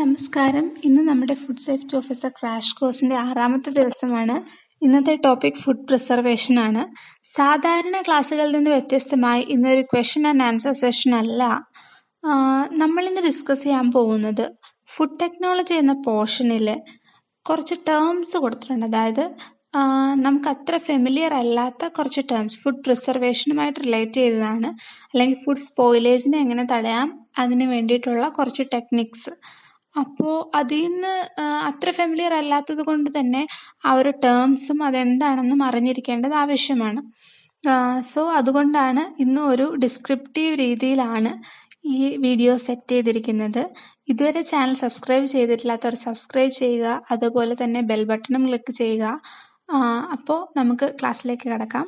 നമസ്കാരം. ഇന്ന് നമ്മുടെ ഫുഡ് സേഫ്റ്റി ഓഫീസർ ക്രാഷ് കോഴ്സിന്റെ 6ാമത്തെ ദിവസമാണ്. ഇന്നത്തെ ടോപ്പിക് ഫുഡ് പ്രിസർവേഷൻ ആണ്. സാധാരണ ക്ലാസ്സുകളിൽ നിന്ന് വ്യത്യസ്തമായി ഇന്നൊരു ക്വസ്റ്റ്യൻ ആൻഡ് ആൻസർ സെഷൻ അല്ല. നമ്മളിന്ന് ഡിസ്കസ് ചെയ്യാൻ പോകുന്നത് ഫുഡ് ടെക്നോളജി എന്ന പോർഷനിൽ കുറച്ച് ടേംസ് കൊടുത്തിട്ടുണ്ട്. അതായത് നമുക്ക് അത്ര ഫെമിലിയർ അല്ലാത്ത കുറച്ച് ടേംസ് ഫുഡ് പ്രിസർവേഷനുമായിട്ട് റിലേറ്റ് ചെയ്തതാണ്. അല്ലെങ്കിൽ ഫുഡ് സ്പോയിലേജിനെ എങ്ങനെ തടയാം അതിന് വേണ്ടിയിട്ടുള്ള കുറച്ച് ടെക്നിക്സ്. അപ്പോൾ അതിൽ നിന്ന് അത്ര ഫെമിലിയർ അല്ലാത്തത് കൊണ്ട് തന്നെ ആ ഒരു ടേംസും അതെന്താണെന്നും അറിഞ്ഞിരിക്കേണ്ടത് ആവശ്യമാണ്. സോ അതുകൊണ്ടാണ് ഇന്ന് ഒരു ഡിസ്ക്രിപ്റ്റീവ് രീതിയിലാണ് ഈ വീഡിയോ സെറ്റ് ചെയ്തിരിക്കുന്നത്. ഇതുവരെ ചാനൽ സബ്സ്ക്രൈബ് ചെയ്തിട്ടില്ലാത്തവർ സബ്സ്ക്രൈബ് ചെയ്യുക, അതുപോലെ തന്നെ ബെൽ ബട്ടണും ക്ലിക്ക് ചെയ്യുക. അപ്പോൾ നമുക്ക് ക്ലാസ്സിലേക്ക് കടക്കാം.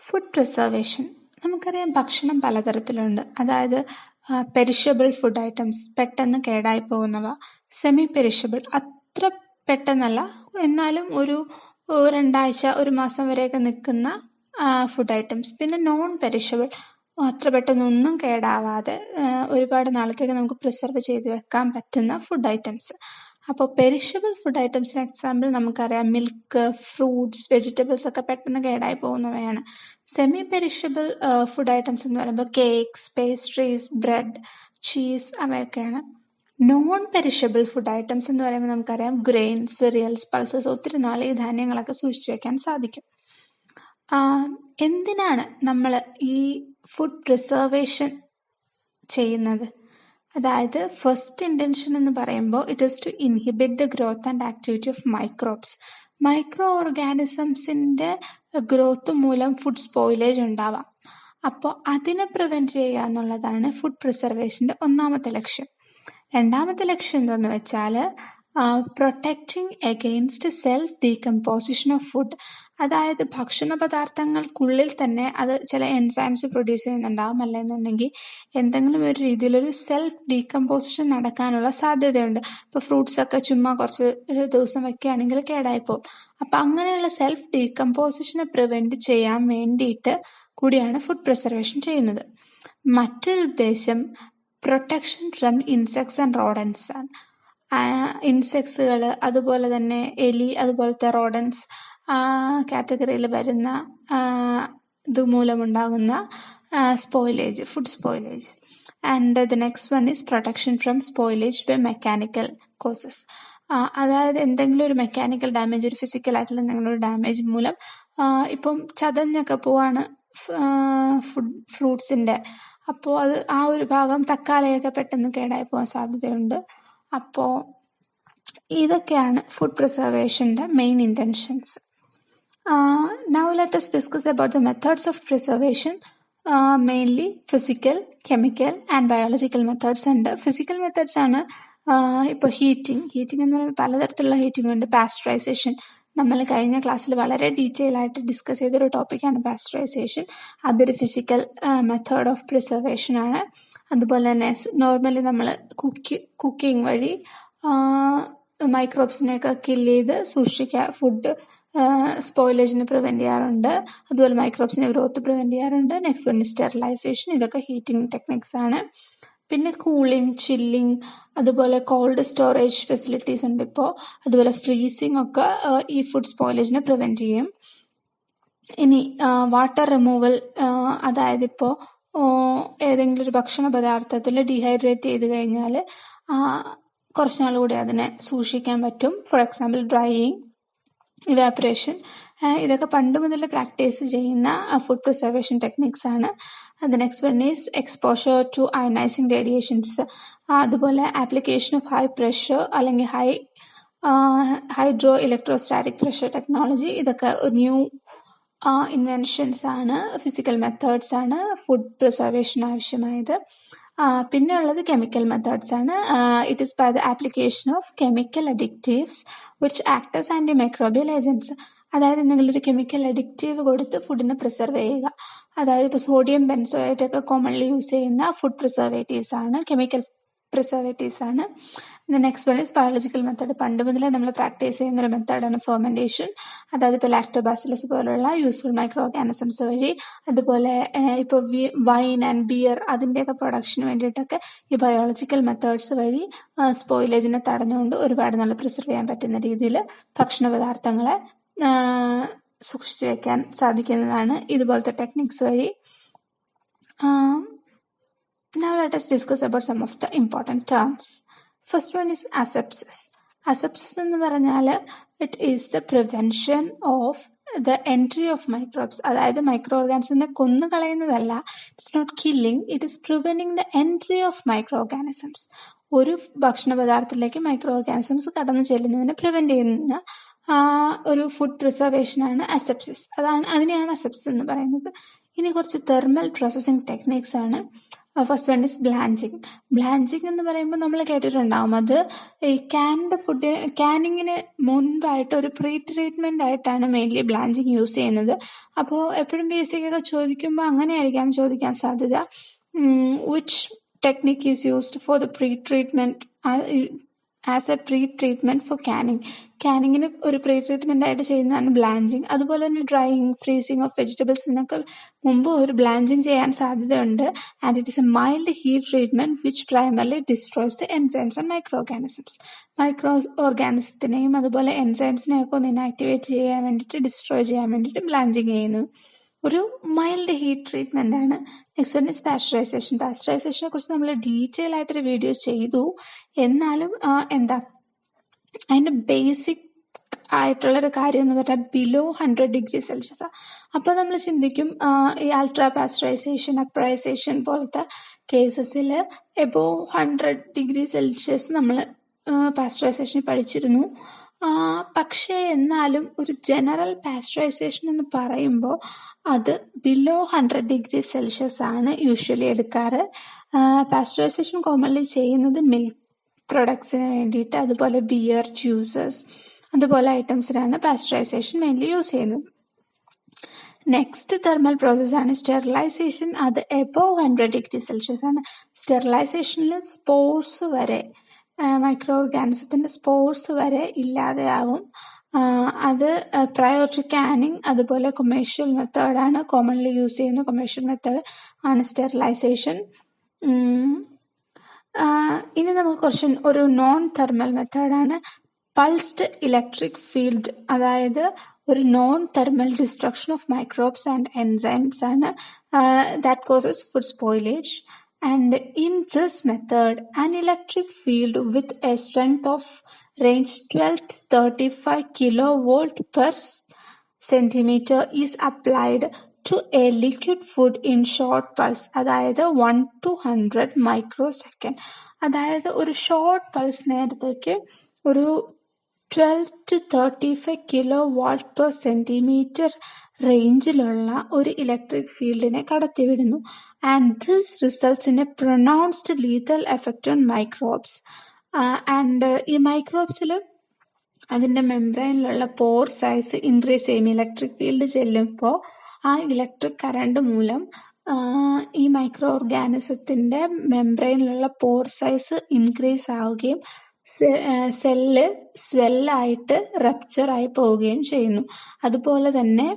Food preservation. നമുക്കറിയാം ഭക്ഷണം പലതരത്തിലുണ്ട്. അതായത് പെരിഷബിൾ ഫുഡ് ഐറ്റംസ്, പെട്ടെന്ന് കേടായി പോകുന്നവ. സെമി പെരിഷബിൾ, അത്ര പെട്ടെന്നല്ല എന്നാലും ഒരു 2 ആഴ്ച 1 മാസം വരെയൊക്കെ നിൽക്കുന്ന ഫുഡ് ഐറ്റംസ്. പിന്നെ നോൺ പെരിഷബിൾ, അത്ര പെട്ടെന്നൊന്നും കേടാവാതെ ഒരുപാട് നാളത്തേക്ക് നമുക്ക് പ്രിസർവ് ചെയ്ത് വെക്കാൻ പറ്റുന്ന ഫുഡ് ഐറ്റംസ്. അപ്പോൾ പെരിഷബിൾ ഫുഡ് ഐറ്റംസിന് എക്സാമ്പിൾ നമുക്കറിയാം മിൽക്ക്, ഫ്രൂട്ട്സ്, വെജിറ്റബിൾസ് ഒക്കെ പെട്ടെന്ന് കേടായി പോകുന്നവയാണ്. സെമി പെരിഷബിൾ ഫുഡ് ഐറ്റംസ് എന്ന് പറയുമ്പോൾ കേക്ക്സ്, പേസ്ട്രീസ്, ബ്രെഡ്, ചീസ് അവയൊക്കെയാണ്. നോൺ പെരിഷബിൾ ഫുഡ് ഐറ്റംസ് എന്ന് പറയുമ്പോൾ നമുക്കറിയാം ഗ്രെയിൻസ്, സിറിയൽസ്, പൾസസ്, ഒത്തിരി നാൾ ഈ ധാന്യങ്ങളൊക്കെ സൂക്ഷിച്ചു വെക്കാൻ സാധിക്കും. എന്തിനാണ് നമ്മൾ ഈ ഫുഡ് പ്രിസർവേഷൻ ചെയ്യുന്നത്? അതായത് ഫസ്റ്റ് ഇൻറ്റൻഷൻ എന്ന് പറയുമ്പോൾ it is to inhibit the growth and activity of microbes. Micro ഓർഗാനിസംസിൻ്റെ ഗ്രോത്ത് മൂലം ഫുഡ് സ്പോയിലേജ് ഉണ്ടാവാം. അപ്പോൾ അതിനെ പ്രിവെൻറ്റ് ചെയ്യുക എന്നുള്ളതാണ് ഫുഡ് പ്രിസർവേഷൻ്റെ 1ാമത്തെ ലക്ഷ്യം. 2ാമത്തെ ലക്ഷ്യം എന്താണെന്ന് വെച്ചാൽ protecting against self decomposition of food. അതായത് ഭക്ഷണ പദാർത്ഥങ്ങൾക്കുള്ളിൽ തന്നെ അത് ചില എൻസൈംസ് പ്രൊഡ്യൂസ് ചെയ്യുന്നുണ്ടാവും, അല്ലെന്നുണ്ടെങ്കിൽ എന്തെങ്കിലും ഒരു രീതിയിലൊരു സെൽഫ് ഡീകമ്പോസിഷൻ നടക്കാനുള്ള സാധ്യതയുണ്ട്. ഇപ്പോൾ ഫ്രൂട്ട്സ് ഒക്കെ ചുമ്മാ കുറച്ച് ഒരു ദിവസം വയ്ക്കുകയാണെങ്കിൽ കേടായിപ്പോവും. അപ്പം അങ്ങനെയുള്ള സെൽഫ് ഡീകമ്പോസിഷനെ പ്രിവെൻറ്റ് ചെയ്യാൻ വേണ്ടിയിട്ട് കൂടിയാണ് ഫുഡ് പ്രിസർവേഷൻ ചെയ്യുന്നത്. മറ്റൊരു ഉദ്ദേശം protection from insects and rodents ആണ്. ഇൻസെക്ട്സുകൾ, അതുപോലെ തന്നെ എലി, അതുപോലത്തെ റോഡൻസ് കാറ്റഗറിയിൽ വരുന്ന ഇതുമൂലമുണ്ടാകുന്ന spoilage, food spoilage. And the next one is protection from spoilage by mechanical causes. അതായത് എന്തെങ്കിലും ഒരു മെക്കാനിക്കൽ ഡാമേജ്, ഒരു ഫിസിക്കലായിട്ടുള്ള എന്തെങ്കിലും ഒരു ഡാമേജ് മൂലം ഇപ്പം ചതഞ്ഞൊക്കെ പോവാണ് ഫ്രൂട്ട്സിൻ്റെ, അപ്പോൾ അത് ആ ഒരു ഭാഗം തക്കാളിയൊക്കെ പെട്ടെന്ന് കേടായി പോകാൻ സാധ്യതയുണ്ട്. അപ്പോൾ ഇതൊക്കെയാണ് ഫുഡ് പ്രിസർവേഷൻ്റെ main intentions. Now let us discuss about the methods of preservation. Mainly physical, chemical and biological methods ഉണ്ട്. ഫിസിക്കൽ മെത്തേഡ്സ് ആണ് ഇപ്പോൾ ഹീറ്റിംഗ് എന്ന് പറയുമ്പോൾ പലതരത്തിലുള്ള ഹീറ്റിംഗ് ഉണ്ട്. പാസ്ചറൈസേഷൻ, നമ്മൾ കഴിഞ്ഞ ക്ലാസ്സിൽ വളരെ ഡീറ്റെയിൽ ആയിട്ട് ഡിസ്കസ് ചെയ്തൊരു ടോപ്പിക്കാണ് പാസ്ചറൈസേഷൻ. അതൊരു ഫിസിക്കൽ മെത്തേഡ് ഓഫ് പ്രിസർവേഷൻ ആണ്. അതുപോലെ തന്നെ നോർമലി നമ്മൾ കുക്കിംഗ് വഴി മൈക്രോബ്സിനെയൊക്കെ കില്ല് ചെയ്ത് സൂക്ഷിക്കുക, ഫുഡ് സ്പോയിലേജിന് പ്രിവെൻറ്റ് ചെയ്യാറുണ്ട്. അതുപോലെ മൈക്രോബ്സിൻ്റെ ഗ്രോത്ത് പ്രിവെൻറ്റ് ചെയ്യാറുണ്ട്. Next one sterilisation. ഇതൊക്കെ ഹീറ്റിംഗ് ടെക്നിക്സ് ആണ്. പിന്നെ കൂളിംഗ്, ചില്ലിംഗ്, അതുപോലെ കോൾഡ് സ്റ്റോറേജ് ഫെസിലിറ്റീസ് ഉണ്ട് ഇപ്പോൾ. അതുപോലെ ഫ്രീസിംഗ് ഒക്കെ ഈ ഫുഡ് സ്പോയിലേജിനെ പ്രിവെൻറ്റ് ചെയ്യും. ഇനി വാട്ടർ റിമൂവൽ, അതായത് ഇപ്പോൾ ഏതെങ്കിലും ഒരു ഭക്ഷണ പദാർത്ഥത്തിൽ ഡീഹൈഡ്രേറ്റ് ചെയ്ത് കഴിഞ്ഞാൽ കുറച്ച് നാൾ കൂടി അതിനെ സൂക്ഷിക്കാൻ പറ്റും. ഫോർ എക്സാമ്പിൾ ഡ്രൈയിങ്, ഇവാപ്പറേഷൻ, ഇതൊക്കെ പണ്ട് മുതൽ പ്രാക്ടീസ് ചെയ്യുന്ന ഫുഡ് പ്രിസർവേഷൻ ടെക്നിക്സ് ആണ്. The next one is exposure to ionising radiations. അതുപോലെ ആപ്ലിക്കേഷൻ ഓഫ് ഹൈ പ്രഷർ അല്ലെങ്കിൽ ഹൈഡ്രോ ഇലക്ട്രോസ്റ്റാറ്റിക് പ്രഷർ ടെക്നോളജി. ഇതൊക്കെ ന്യൂ ഇൻവെൻഷൻസ് ആണ്, ഫിസിക്കൽ മെത്തേഡ്സ് ആണ് ഫുഡ് പ്രിസർവേഷൻ ആവശ്യമായത്. പിന്നെ ഉള്ളത് കെമിക്കൽ മെത്തേഡ്സ് ആണ്. It is by the application of chemical additives which act as antimicrobial agents. അതായത് എന്തെങ്കിലും ഒരു കെമിക്കൽ അഡിക്റ്റീവ് കൊടുത്ത് ഫുഡിനെ പ്രിസർവ് ചെയ്യുക. അതായത് ഇപ്പോൾ സോഡിയം ബെൻസോയേറ്റ് ഒക്കെ കോമൺലി യൂസ് ചെയ്യുന്ന ഫുഡ് പ്രിസർവേറ്റീവ്സ് ആണ് കെമിക്കൽ പ്രിസർവേറ്റീവ്സ് ആണ്. Next one is biological method. പണ്ട് മുതലേ നമ്മൾ പ്രാക്ടീസ് ചെയ്യുന്നൊരു മെത്തേഡാണ് ഫെർമെൻറ്റേഷൻ. അതായത് ഇപ്പോൾ ലാക്ടോബാസിലസ് പോലുള്ള യൂസ്ഫുൾ മൈക്രോ ഓർഗാനിസംസ് വഴി, അതുപോലെ ഇപ്പോൾ വൈൻ ആൻഡ് ബിയർ അതിൻ്റെയൊക്കെ പ്രൊഡക്ഷന് വേണ്ടിയിട്ടൊക്കെ ഈ ബയോളജിക്കൽ മെത്തേഡ്സ് വഴി സ്പോയിലേജിനെ തടഞ്ഞുകൊണ്ട് ഒരുപാട് നല്ല പ്രിസർവ് ചെയ്യാൻ പറ്റുന്ന രീതിയിൽ ഭക്ഷണ പദാർത്ഥങ്ങളെ സൂക്ഷിച്ചു വെക്കാൻ സാധിക്കുന്നതാണ് ഇതുപോലത്തെ ടെക്നിക്സ് വഴി. Now let us discuss about some of the important terms. First one is asepsis. Asepsis എന്ന് പറഞ്ഞാൽ it is the prevention of the entry of microbes. അതായത് മൈക്രോ ഓർഗാനിസത്തിനെ കൊന്നു കളയുന്നതല്ല, it's not killing, it is preventing the entry of micro organisms. ഒരു ഭക്ഷണ പദാർത്ഥത്തിലേക്ക് micro organisms കടന്നു ചെല്ലുന്നതിനെ prevent ചെയ്യുന്ന ഒരു ഫുഡ് പ്രിസർവേഷനാണ് അസെപ്സിസ്. അതിനെയാണ് അസെപ്സിസ് എന്ന് പറയുന്നത്. ഇനി കുറച്ച് തെർമൽ പ്രോസസ്സിംഗ് ടെക്നിക്സ് ആണ്. First one is blanching. Blanching എന്ന് പറയുമ്പോൾ നമ്മൾ കേട്ടിട്ടുണ്ടാവും, അത് ഈ ക്യാനിങ്ങിന് മുൻപായിട്ട് ഒരു പ്രീ ട്രീറ്റ്മെന്റ് ആയിട്ടാണ് മെയിൻലി ബ്ലാഞ്ചിങ് യൂസ് ചെയ്യുന്നത്. അപ്പോൾ എപ്പോഴും PSC ഒക്കെ ചോദിക്കുമ്പോൾ അങ്ങനെയായിരിക്കാം ചോദിക്കാൻ സാധ്യത. Which technique is used for the pre treatment as a pre treatment for canning. ക്യാനിങ്ങിന് ഒരു പ്രീ ട്രീറ്റ്മെന്റ് ആയിട്ട് ചെയ്യുന്നതാണ് ബ്ലാഞ്ചിങ്. അതുപോലെ തന്നെ ഡ്രൈയിങ്, ഫ്രീസിങ് ഓഫ് വെജിറ്റബിൾസ്, ഇതിനൊക്കെ മുമ്പ് ഒരു ബ്ലാഞ്ചിങ് ചെയ്യാൻ സാധ്യതയുണ്ട്. And it is a mild heat treatment which primarily destroys the enzymes and micro organisms. Micro ഓർഗാനിസത്തിനെയും അതുപോലെ എൻസൈംസിനെയൊക്കെ ഒന്ന് ഇനാക്ടിവേറ്റ് ചെയ്യാൻ വേണ്ടിയിട്ട്, ഡിസ്ട്രോയ് ചെയ്യാൻ വേണ്ടിയിട്ട് ബ്ലാഞ്ചിങ് ചെയ്യുന്നത് ഒരു മൈൽഡ് ഹീറ്റ് ട്രീറ്റ്മെന്റ് ആണ്. Next one is pasteurisation. പാസ്ചറൈസേഷനെ കുറിച്ച് നമ്മൾ ഡീറ്റെയിൽ ആയിട്ടൊരു വീഡിയോ ചെയ്തു. എന്നാലും അതിന്റെ ബേസിക് ആയിട്ടുള്ളൊരു കാര്യം എന്ന് പറഞ്ഞാൽ ബിലോ 100 ഡിഗ്രി സെൽഷ്യസ്. അപ്പോൾ നമ്മൾ ചിന്തിക്കും ഈ അൾട്രാ പാസ്ചറൈസേഷൻ, അപ്രൈസേഷൻ പോലത്തെ കേസസിൽ എബോ 100 ഡിഗ്രി സെൽഷ്യസ് നമ്മൾ പാസ്ചറൈസേഷൻ പഠിച്ചിരുന്നു. പക്ഷേ എന്നാലും ഒരു ജനറൽ പാസ്ചറൈസേഷൻ എന്ന് പറയുമ്പോൾ അത് ബിലോ 100 ഡിഗ്രി സെൽഷ്യസ് ആണ് യൂഷ്വലി എടുക്കാറ്. പാസ്ചറൈസേഷൻ കോമൺലി ചെയ്യുന്നത് മിൽക്ക് പ്രൊഡക്ട്സിന് വേണ്ടിയിട്ട്, അതുപോലെ ബിയർ, ജ്യൂസസ്, അതുപോലെ ഐറ്റംസിനാണ് പാസ്ചറൈസേഷൻ മെയിൻലി യൂസ് ചെയ്യുന്നത്. നെക്സ്റ്റ് തെർമൽ പ്രോസസ്സാണ് സ്റ്റെറിലൈസേഷൻ. അത് എബോവ് 100 ഡിഗ്രി സെൽഷ്യസ് ആണ്. സ്റ്റെറിലൈസേഷനിൽ സ്പോർസ് വരെ, മൈക്രോ ഓർഗാനിസത്തിന്റെ സ്പോർസ് വരെ ഇല്ലാതെയാവും. അത് പ്രയോർ ടു ക്യാനിങ്, അതുപോലെ കൊമേഴ്ഷ്യൽ മെത്തേഡാണ് കോമൺലി യൂസ് ചെയ്യുന്ന കൊമേഴ്ഷ്യൽ മെത്തേഡ് ആണ് സ്റ്റെറിലൈസേഷൻ. ഇനി നമുക്ക് ഒരു നോൺ തെർമൽ മെത്തേഡാണ് പൾസ്ഡ് ഇലക്ട്രിക് ഫീൽഡ്. അതായത് ഒരു non thermal destruction of microbes and enzymes ആണ് that causes food spoilage. And in this method, an electric field with a strength of range 12 to 35 kilovolt per centimeter is applied to a liquid food in short pulse. അതായത് 1 to 100 microsecond. അതായത് ഒരു short pulse നേരത്തേക്ക് ഒരു 12 to 35 kilovolt per centimeter റേഞ്ചിലുള്ള ഒരു electric ഫീൽഡിനെ കടത്തിവിടുന്നു. And this results in a pronounced lethal effect on microbes. And ഈ മൈക്രോബ്സിൽ അതിൻ്റെ മെംബ്രെയിനിലുള്ള പോർ സൈസ് ഇൻക്രീസ് ചെയ്യും. ഇലക്ട്രിക് ഫീൽഡ് ചെല്ലുമ്പോൾ ആ ഇലക്ട്രിക് കറണ്ട് മൂലം ഈ മൈക്രോ ഓർഗാനിസത്തിൻ്റെ മെംബ്രെയിനിലുള്ള പോർ സൈസ് ഇൻക്രീസ് ആവുകയും സെല്ല് സ്വെല്ലായിട്ട് റപ്ചറായി പോവുകയും ചെയ്യുന്നു. അതുപോലെ തന്നെ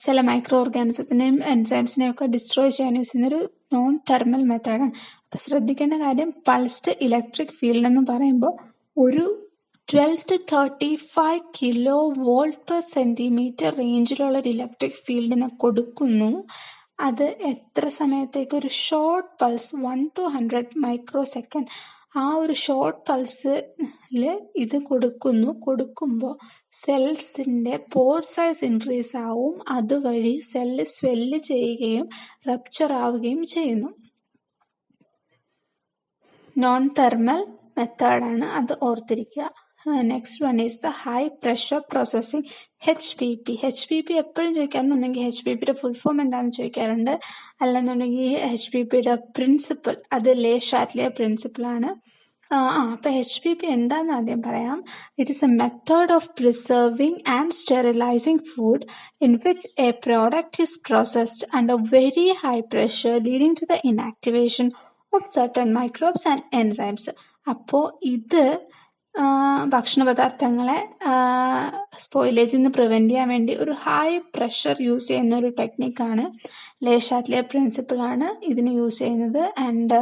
ചില മൈക്രോ ഓർഗാനിസത്തിനെയും എൻസൈംസിനെയും ഒക്കെ ഡിസ്ട്രോയ് ചെയ്യാൻ യൂസ് ചെയ്യുന്നൊരു നോൺ തെർമൽ മെത്തേഡാണ്. അപ്പം ശ്രദ്ധിക്കേണ്ട കാര്യം, പൾസ്ഡ് ഇലക്ട്രിക് ഫീൽഡ് എന്ന് പറയുമ്പോൾ ഒരു 12 to 35 kilovolt per centimeter റേഞ്ചിലുള്ള ഒരു ഇലക്ട്രിക് ഫീൽഡിനെ കൊടുക്കുന്നു. അത് എത്ര സമയത്തേക്ക്? ഒരു ഷോർട്ട് പൾസ് 1 to 100 മൈക്രോസെക്കൻഡ്. ആ ഒരു ഷോർട്ട് പൾസിൽ ഇത് കൊടുക്കുമ്പോൾ സെൽസിൻ്റെ പോർ സൈസ് ഇൻക്രീസ് ആവും. അതുവഴി സെല്ല് സ്വെല്ല് ചെയ്യുകയും റപ്ചർ ആവുകയും ചെയ്യുന്നു. നോൺ തെർമൽ മെത്തേഡാണ്, അത് ഓർത്തിരിക്കുക. Next one is the high pressure processing, HPP. HPP എപ്പോഴും ചോദിക്കാറുണ്ട്. ഒന്നെങ്കിൽ HPPയുടെ ഫുൾ ഫോം എന്താണെന്ന് ചോദിക്കാറുണ്ട്, അല്ലെന്നുണ്ടെങ്കിൽ HPPയുടെ പ്രിൻസിപ്പിൾ, അത് ലേ ഷാറ്റ്ലിയർ പ്രിൻസിപ്പിളാണ്. അപ്പം HPP എന്താണെന്ന് ആദ്യം പറയാം. It is a method of preserving and sterilising food in which a product is processed under very high pressure leading to the inactivation of certain microbes and enzymes. അപ്പോൾ ഇത് ഭക്ഷണ പദാർത്ഥങ്ങളെ സ്പോയിലേജിൽ നിന്ന് prevent ചെയ്യാൻ വേണ്ടി ഒരു ഹൈ പ്രഷർ യൂസ് ചെയ്യുന്ന ഒരു ടെക്നിക്കാണ്. ലേ Chatelier പ്രിൻസിപ്പിളാണ് ഇതിന് യൂസ് ചെയ്യുന്നത്. And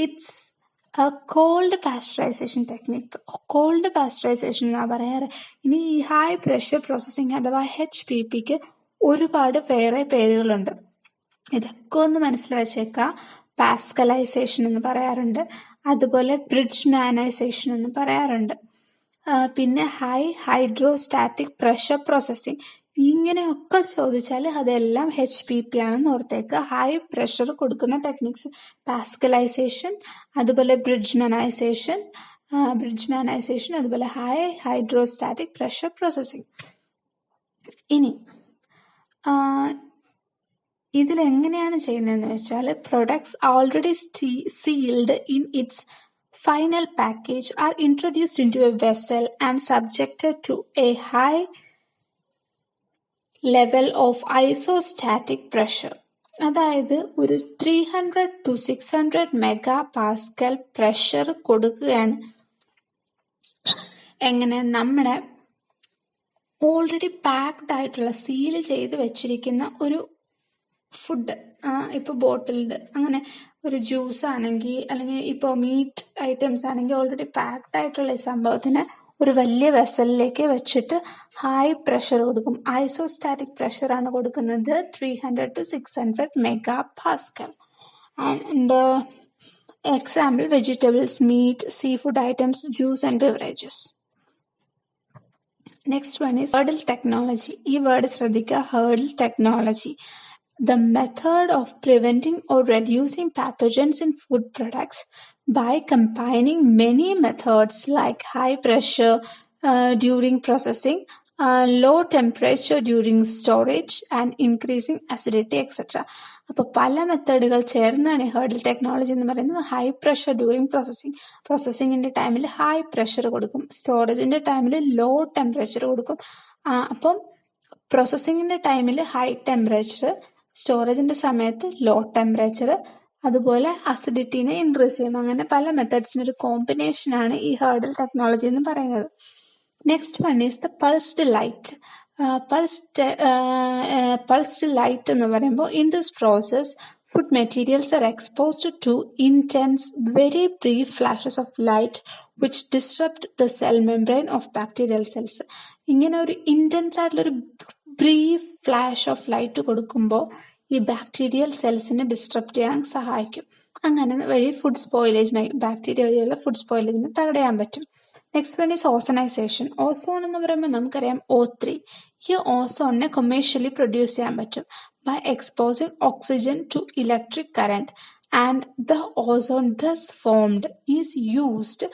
it's cold pasteurisation technique. Cold pasteurisation എന്നാണ് പറയാറ്. ഇനി ഈ ഹൈ പ്രഷർ പ്രോസസ്സിങ് അഥവാ HPPക്ക് ഒരുപാട് വേറെ പേരുകളുണ്ട്. ഇതൊക്കെ ഒന്ന് മനസ്സിൽ വെച്ചേക്കാം. പാസ്കലൈസേഷൻ എന്ന് പറയാറുണ്ട്, അതുപോലെ ബ്രിഡ്ജ്മാനൈസേഷൻ എന്ന് പറയാറുണ്ട്, പിന്നെ ഹൈഡ്രോസ്റ്റാറ്റിക് പ്രഷർ പ്രോസസ്സിങ്. ഇങ്ങനെയൊക്കെ ചോദിച്ചാൽ അതെല്ലാം HPP ആണെന്ന് ഓർത്തേക്കുക. ഹൈ പ്രഷർ കൊടുക്കുന്ന ടെക്നിക്സ് പാസ്കലൈസേഷൻ, അതുപോലെ ബ്രിഡ്ജ്മാനൈസേഷൻ, അതുപോലെ ഹൈഡ്രോസ്റ്റാറ്റിക് പ്രഷർ പ്രോസസ്സിങ്. ഇനി ഇതിലെങ്ങനെയാണ് ചെയ്യുന്നതെന്ന് വെച്ചാൽ products already sealed in its final package are introduced into a vessel and subjected to a high level of isostatic pressure. അതായത് ഒരു 300 to 600 MPa പ്രഷർ കൊടുക്കുകയാണ്. എങ്ങനെ? നമ്മുടെ ഓൾറെഡി പാക്ഡ് ആയിട്ടുള്ള സീൽ ചെയ്ത് വെച്ചിരിക്കുന്ന ഒരു ഫുഡ്, ഇപ്പോൾ ബോട്ടിൽഡ് അങ്ങനെ ഒരു ജ്യൂസ് ആണെങ്കിൽ, അല്ലെങ്കിൽ ഇപ്പോൾ മീറ്റ് ഐറ്റംസ് ആണെങ്കിൽ ഓൾറെഡി പാക്ഡ് ആയിട്ടുള്ള ഈ സംഭവത്തിന് ഒരു വലിയ വെസലിലേക്ക് വെച്ചിട്ട് ഹൈ പ്രഷർ കൊടുക്കും. ഐസോസ്റ്റാറ്റിക് പ്രഷർ ആണ് കൊടുക്കുന്നത്, 300 to 600 MPa. And example vegetables, meat, seafood items, juice and beverages. Next one is hurdle technology. ഈ വേർഡ് ശ്രദ്ധിക്കുക, hurdle technology. The method of preventing or reducing pathogens in food products by combining many methods like high pressure during processing, low temperature during storage and increasing acidity etc. അപ്പോൾ പല മെത്തേഡുകൾ ചേർന്നാണ് hurdle technology എന്ന് പറയുന്നത്. High pressure during പ്രോസസ്സിങ്ങിന്റെ ടൈമിൽ high pressure കൊടുക്കും, സ്റ്റോറേജിന്റെ ടൈമിൽ low temperature കൊടുക്കും. അപ്പം പ്രോസസ്സിങ്ങിന്റെ ടൈമിൽ ഹൈ ടെമ്പറേച്ചർ, സ്റ്റോറേജിന്റെ സമയത്ത് ലോ ടെമ്പറേച്ചർ, അതുപോലെ അസിഡിറ്റിനെ ഇൻക്രീസ് ചെയ്യും. അങ്ങനെ പല മെത്തേഡ്സിന് ഒരു കോമ്പിനേഷനാണ് ഈ ഹേർഡിൽ ടെക്നോളജി എന്ന് പറയുന്നത്. Next one is the pulsed light. Pulsed light എന്ന് പറയുമ്പോൾ in this process food materials are exposed to intense very brief flashes of light which disrupt the cell membrane of bacterial cells. ഇങ്ങനെ ഒരു intense ആയിട്ടുള്ളൊരു brief flash of light കൊടുക്കുമ്പോൾ ഈ bacterial സെൽസിനെ disrupt ചെയ്യാൻ സഹായിക്കും. അങ്ങനെ വഴി ഫുഡ് സ്പോയിലേജ്, ബാക്ടീരിയ വഴിയുള്ള ഫുഡ് സ്പോയിലേജിനെ തടയാൻ പറ്റും. Next one is ozonisation. Ozone എന്ന് പറയുമ്പോൾ നമുക്കറിയാം O3. ഈ ഓസോണിനെ കൊമേഴ്ഷ്യലി പ്രൊഡ്യൂസ് ചെയ്യാൻ പറ്റും by exposing oxygen to electric current, and the ozone thus formed is used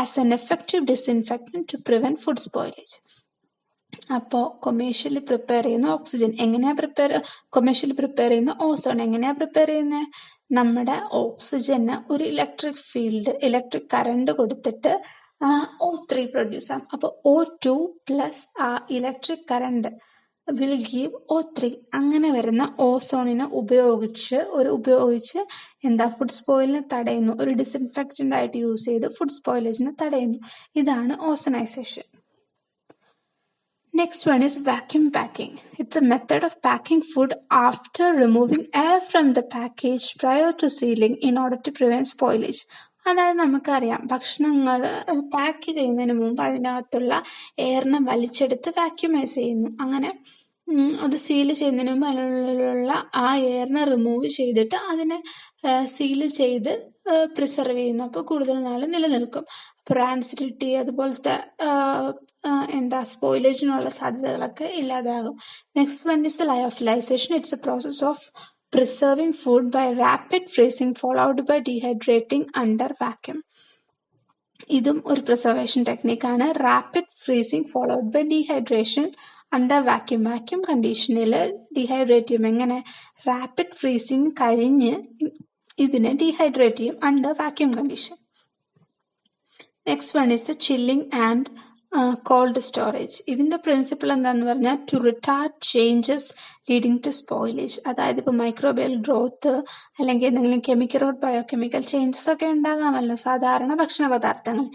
as an effective disinfectant to prevent food spoilage. അപ്പോൾ കൊമേഴ്ഷ്യലി പ്രിപ്പയർ ചെയ്യുന്ന oxygen എങ്ങനെയാ commercially prepare ചെയ്യുന്ന ഓസോൺ എങ്ങനെയാ പ്രിപ്പയർ ചെയ്യുന്നത്? നമ്മുടെ ഓക്സിജന് ഒരു ഇലക്ട്രിക് കറണ്ട് കൊടുത്തിട്ട് O3 പ്രൊഡ്യൂസ് ആകും. അപ്പോൾ O2 പ്ലസ് ആ electric current will give O3. അങ്ങനെ വരുന്ന ഓസോണിനെ ഉപയോഗിച്ച് എന്താ ഫുഡ് സ്പോയിലിനെ തടയുന്നു. ഒരു ഡിസിൻഫെക്റ്റന്റ് ആയിട്ട് യൂസ് ചെയ്ത് ഫുഡ് സ്പോയിലേജിനെ തടയുന്നു. ഇതാണ് ഓസണൈസേഷൻ. Next one is vacuum packing. It's a method of packing food after removing air from the package prior to sealing in order to prevent spoilage. അതായത് നമുക്കറിയാം, ഭക്ഷണങ്ങൾ പാക്ക് ചെയ്യുന്നതിന് മുമ്പ് അതിനകത്തുള്ള എയറിനെ വലിച്ചെടുത്ത് വാക്യൂമൈസ് ചെയ്യുന്നു. അങ്ങനെ അത് സീൽ ചെയ്യുന്നതിന് മുമ്പ് അതിലുള്ള ആ എയറിനെ റിമൂവ് ചെയ്തിട്ട് അതിനെ സീൽ ചെയ്ത് പ്രിസർവ് ചെയ്യുന്നു. അപ്പോൾ കൂടുതൽ നാൾ നിലനിൽക്കും. റാൻസിഡിറ്റി അതുപോലത്തെ സ്പോയിലേജിനുള്ള സാധ്യതകളൊക്കെ ഇല്ലാതാകും. Next one is the lyophilisation. It's a process of preserving food by rapid freezing followed by dehydrating under vacuum. ഇതും ഒരു പ്രിസർവേഷൻ ടെക്നിക്കാണ്. Rapid freezing followed by dehydration under vacuum. Vacuum കണ്ടീഷനിൽ ഡീഹൈഡ്രേറ്റ് ചെയ്യും. എങ്ങനെ? റാപ്പിഡ് ഫ്രീസിങ് കഴിഞ്ഞ് ഇതിനെ dehydrate ചെയ്യും under vacuum condition. Next one is the chilling and cold storage. ഇതിൻ്റെ പ്രിൻസിപ്പിൾ എന്താണെന്ന് പറഞ്ഞാൽ to retard changes leading to spoilage. അതായത് ഇപ്പോൾ മൈക്രോബിയൽ ഗ്രോത്ത് അല്ലെങ്കിൽ എന്തെങ്കിലും കെമിക്കൽ ഓർ ബയോകെമിക്കൽ ചേഞ്ചസ് ഒക്കെ ഉണ്ടാകാമല്ലോ സാധാരണ ഭക്ഷണ പദാർത്ഥങ്ങൾ.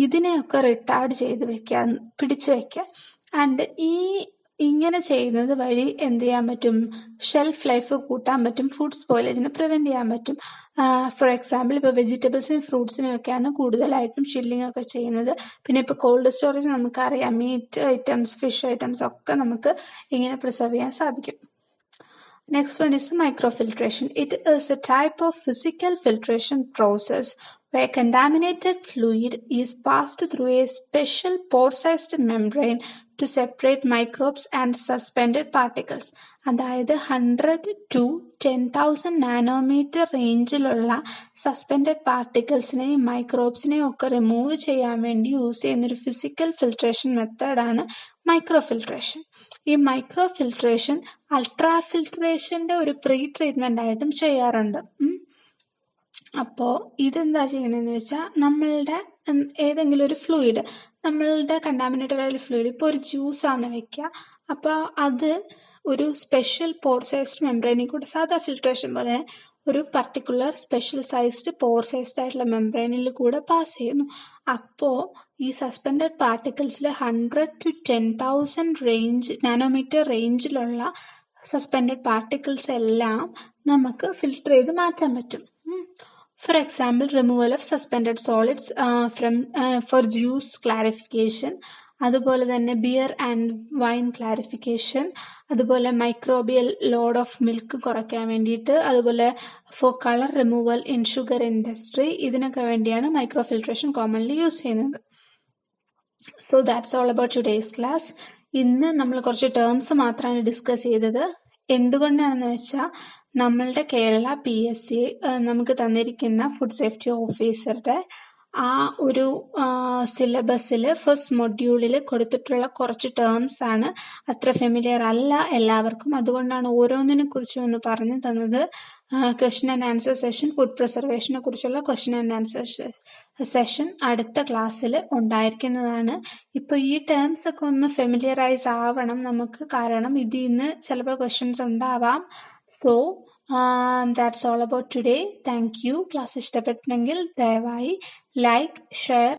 ഇതിനെയൊക്കെ റിട്ടാർഡ് ചെയ്ത് വെക്കാൻ, പിടിച്ചു വെക്കാൻ. ആൻഡ് ഇങ്ങനെ ചെയ്യുന്നത് വഴി എന്ത് ചെയ്യാൻ പറ്റും? ഷെൽഫ് ലൈഫ് കൂട്ടാൻ പറ്റും, ഫുഡ് സ്പോയിലേജിനെ പ്രിവെന്റ് ചെയ്യാൻ പറ്റും. ഫോർ എക്സാമ്പിൾ ഇപ്പോൾ വെജിറ്റബിൾസിനും ഫ്രൂട്ട്സിനും ഒക്കെയാണ് കൂടുതലായിട്ടും ഷില്ലിംഗ് ഒക്കെ ചെയ്യുന്നത്. പിന്നെ ഇപ്പോൾ കോൾഡ് സ്റ്റോറേജ് നമുക്കറിയാം, മീറ്റ് ഐറ്റംസ്, ഫിഷ് ഐറ്റംസ് ഒക്കെ നമുക്ക് ഇങ്ങനെ പ്രിസർവ് ചെയ്യാൻ സാധിക്കും. Next one is microfiltration. It is a type of physical filtration process where contaminated fluid is passed through a special pore-sized membrane to separate microbes and suspended particles. അതായത് 100 to 10,000 nanometre റേഞ്ചിലുള്ള suspended പാർട്ടിക്കിൾസിനെയും മൈക്രോബ്സിനെയും ഒക്കെ remove ചെയ്യാൻ വേണ്ടി use ചെയ്യുന്നൊരു physical filtration മെത്തേഡാണ് മൈക്രോഫിൽട്രേഷൻ. ഈ മൈക്രോഫിൽട്രേഷൻ ultra ഫിൽട്രേഷൻ്റെ ഒരു pre treatment ആയിട്ടും ചെയ്യാറുണ്ട്. അപ്പോൾ ഇതെന്താ ചെയ്യുന്നതെന്ന് വെച്ചാൽ നമ്മളുടെ ഏതെങ്കിലും ഒരു ഫ്ലൂയിഡ്, നമ്മളുടെ കണ്ടാമിനേറ്റഡ് ആയ ഫ്ലൂയിഡ്, ഇപ്പോൾ ഒരു ജ്യൂസാണ് വെക്കുക, അപ്പോൾ അത് ഒരു സ്പെഷ്യൽ പോർ സൈസ്ഡ് മെംബ്രെയിനിൽ കൂടെ സാധാ ഫിൽട്രേഷൻ പോലെ ഒരു particular special sized pore sized ആയിട്ടുള്ള മെംബ്രെയിനിൽ കൂടെ പാസ് ചെയ്യുന്നു. അപ്പോൾ ഈ സസ്പെൻഡഡ് പാർട്ടിക്കിൾസിൽ 100 to 10,000 നാനോമീറ്റർ റേഞ്ചിലുള്ള സസ്പെൻഡഡ് പാർട്ടിക്കിൾസ് എല്ലാം നമുക്ക് ഫിൽട്ടർ ചെയ്ത് മാറ്റാൻ പറ്റും. For example removal of suspended solids for juice clarification, അതുപോലെ തന്നെ ബിയർ ആൻഡ് വൈൻ ക്ലാരിഫിക്കേഷൻ, അതുപോലെ മൈക്രോബിയൽ ലോഡ് ഓഫ് മിൽക്ക് കുറയ്ക്കാൻ വേണ്ടിയിട്ട്, അതുപോലെ for colour removal in sugar industry, ഇതിനൊക്കെ വേണ്ടിയാണ് മൈക്രോഫിൽട്രേഷൻ കോമൺലി യൂസ് ചെയ്യുന്നത്. So that's all about today's class. ഇന്ന് നമ്മൾ കുറച്ച് ടേംസ് മാത്രമാണ് ഡിസ്കസ് ചെയ്തത്. എന്തുകൊണ്ടാണെന്ന് വെച്ചാൽ നമ്മളുടെ കേരള PSC നമുക്ക് തന്നിരിക്കുന്ന ഫുഡ് സേഫ്റ്റി ഓഫീസറുടെ ആ ഒരു സിലബസിൽ ഫസ്റ്റ് മൊഡ്യൂളിൽ കൊടുത്തിട്ടുള്ള കുറച്ച് ടേംസ് ആണ് അത്ര ഫെമിലിയർ അല്ല എല്ലാവർക്കും. അതുകൊണ്ടാണ് ഓരോന്നിനെ കുറിച്ചും ഒന്ന് പറഞ്ഞു തന്നത്. Question and answer session, food പ്രിസർവേഷനെ കുറിച്ചുള്ള ക്വസ്റ്റ്യൻ ആൻഡ് ആൻസർ സെഷൻ അടുത്ത ക്ലാസ്സിൽ ഉണ്ടായിരിക്കുന്നതാണ്. ഇപ്പോൾ ഈ ടേംസ് ഒക്കെ ഒന്ന് ഫെമിലിയറൈസ് ആവണം നമുക്ക്, കാരണം ഇതിൽ നിന്ന് ചിലപ്പോൾ ക്വസ്റ്റ്യൻസ് ഉണ്ടാവാം. So that's all about today. Thank you. Class ഇഷ്ടപ്പെട്ടെങ്കിൽ ദയവായി ലൈക്ക്, ഷെയർ